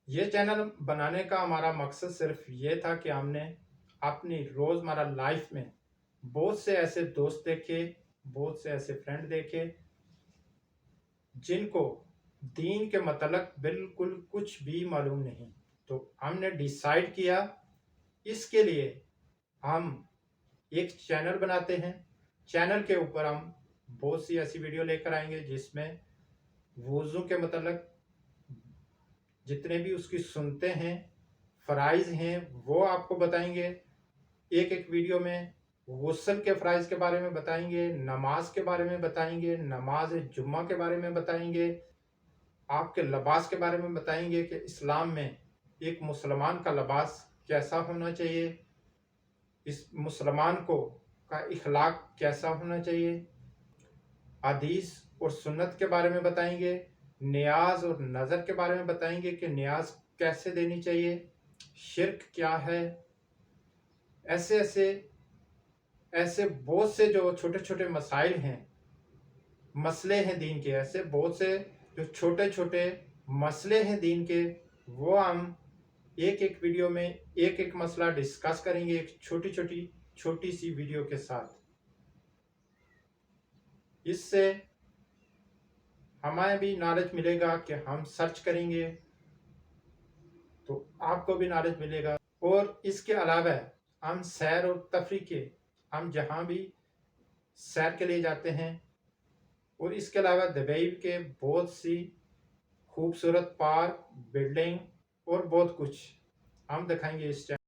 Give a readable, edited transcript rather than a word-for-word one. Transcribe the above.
ये चैनल बनाने का हमारा मकसद सिर्फ ये था कि हमने अपनी रोज़मर्रा लाइफ में बहुत से ऐसे दोस्त देखे, बहुत से ऐसे फ्रेंड देखे जिनको दीन के मतलब बिल्कुल कुछ भी मालूम नहीं। तो हमने डिसाइड किया इसके लिए हम एक चैनल बनाते हैं। चैनल के ऊपर हम बहुत सी ऐसी वीडियो लेकर आएंगे जिसमें वुज़ू के मतलब जितने भी उसकी सुनते हैं, फ़राइज़ हैं, वो आपको बताएंगे। एक एक वीडियो में गुस्ल के फ़राइज़ के बारे में बताएंगे, नमाज के बारे में बताएंगे, नमाज जुम्मा के बारे में बताएंगे, आपके लिबास के बारे में बताएंगे कि इस्लाम में एक मुसलमान का लिबास कैसा होना चाहिए, इस मुसलमान को का इखलाक कैसा होना चाहिए, हदीस और सुन्नत के बारे में बताएंगे, नियाज और नज़र के बारे में बताएंगे कि नियाज कैसे देनी चाहिए, शिर्क क्या है। ऐसे ऐसे ऐसे बहुत से जो छोटे छोटे मसाइल हैं, मसले हैं दीन के, ऐसे बहुत से जो छोटे छोटे मसले हैं दीन के, वो हम एक एक वीडियो में एक एक मसला डिस्कस करेंगे एक छोटी सी वीडियो के साथ। इससे हमें भी नॉलेज मिलेगा कि हम सर्च करेंगे तो आपको भी नॉलेज मिलेगा। और इसके अलावा हम सैर और तफरी के हम जहाँ भी सैर के लिए जाते हैं, और इसके अलावा दुबई के बहुत सी खूबसूरत पार्क, बिल्डिंग और बहुत कुछ हम दिखाएंगे इस चैनल।